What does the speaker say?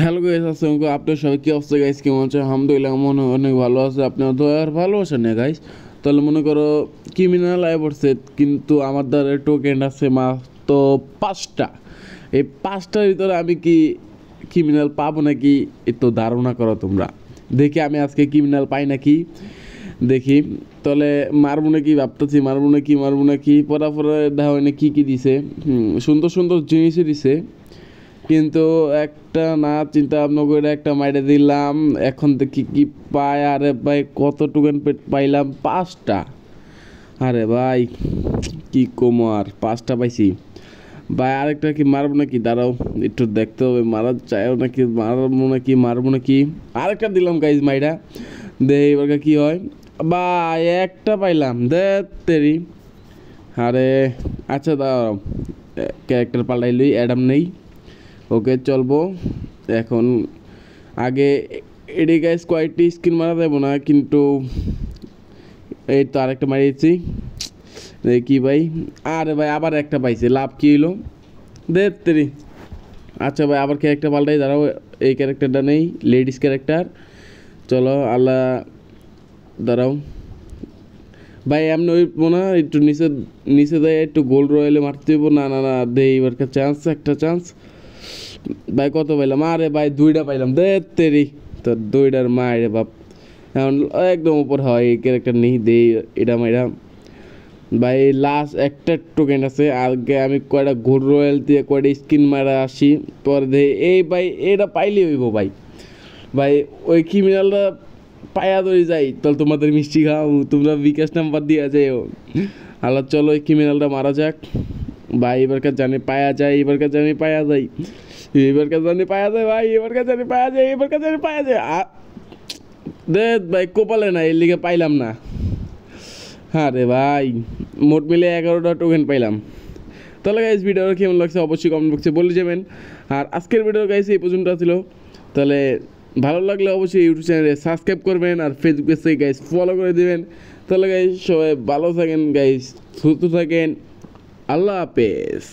Hello guys, আসসালামু আলাইকুম। আপনার সবাই কী অবস্থা গাইস? কেমন আছে? আলহামদুলিল্লাহ মনে হয় অনেক ভালো আছে। আপনার তো আর ভালো আছেন না গাইস? তাহলে মনে করো ক্রিমিনাল আয় পড়ছে, কিন্তু আমার দ্বারা টোকেন আছে মাত্র 5টা। এই 5টার ভিতরে আমি কি ক্রিমিনাল পাবো নাকি একটু ধারণা করো তোমরা। দেখি আমি আজকে ক্রিমিনাল পাই নাকি, দেখি। তাহলে মারবো নাকি ভাবতেছি, মারবো নাকি পরে দেখা হয় না কী কী দিছে। সুন্দর সুন্দর জিনিসই দিছে, কিন্তু একটা না চিন্তা ভাবনা করে একটা মাইরে দিলাম। এখন দেখি কি পাই। আরে ভাই কত টোকেন পাইলাম? 5টা। আরে ভাই কি কম, আর 5টা পাইছি ভাই। আরেকটা কি মারবো নাকি? দাঁড়াও একটু দেখতে হবে, মারা চাইও নাকি, মারবো নাকি। আরেকটা দিলাম গাইজ মাইরা, দে এবার কি হয়। ভাই একটা পাইলাম, দে তেরি। আরে আচ্ছা দাঁড়াও, ক্যারেক্টার পাল্টাইলই, অ্যাডাম নেই। ওকে চলবো এখন। আগে এডি গাইস কয়েকটি স্কিন মারা যাবো না, কিন্তু এই তো আরেকটা মারিয়েছি। কি ভাই, আরে ভাই আবার একটা পাইছে, লাভ কী হইলো? দেরি। আচ্ছা ভাই আবার ক্যারেক্টার পাল্টাই, দাঁড়াও। এই ক্যারেক্টারটা নেই, লেডিস ক্যারেক্টার। চলো আল্লাহ, দাঁড়াও ভাই। এমনি ওই মনে হয় একটু নিচে নিচে দেয়, একটু গোল্ড রয়েলে মারতে হইব। না না না, দে এবারকার চান্স, একটা চান্স। ভাই কত পাইলাম? আরে ভাই 2টা পাইলাম, দে তেরি। তো 2টার মায়ের বাপ। এখন একদম উপর হয় এই ক্যারেক্টার নেই, দে এটা মাইরা। ভাই লাস্ট একটা টোকেন আছে, আগে আমি কয়টা গোল্ড রয়্যাল দিয়ে কয়টা স্কিন মারা আসি, পরে দে এই ভাই এটা পাইলে হইব ভাই। ভাই ওই ক্রিমিনালটা পায়া ধরে যাই, তাহলে তোমাদের মিষ্টি খাও, তোমরা বিকাশ নাম্বার দিয়ে যাও। আল্লাহ চলো ওই ক্রিমিনালটা মারা যাক ভাই। এবারকার জানি পায়া যায়, এবারকার জানি পায়া যায়, এবারকার জানি পায়া যায় ভাই, এবারকার জানি পায়া যায়, এবারকার জানি পায়া যায়। দে ভাই কোপালে না, এর লিগে পাইলাম না। হ্যাঁ রে ভাই, মোট মিলে 11টা টোকেন পাইলাম। তাহলে গাইজ ভিডিওটা কেমন লাগছে অবশ্যই কমেন্ট বক্সে বলে যাবেন। আর আজকের ভিডিও গাইজ এই পর্যন্ত ছিল। তাহলে ভালো লাগলে অবশ্যই ইউটিউব চ্যানেলে সাবস্ক্রাইব করবেন, আর ফেসবুক পেজ থেকে গাইজ ফলো করে দেবেন। তাহলে গাইজ সবাই ভালো থাকেন গাইজ, সুস্থ থাকেন। আল্লাহ হাফেজ।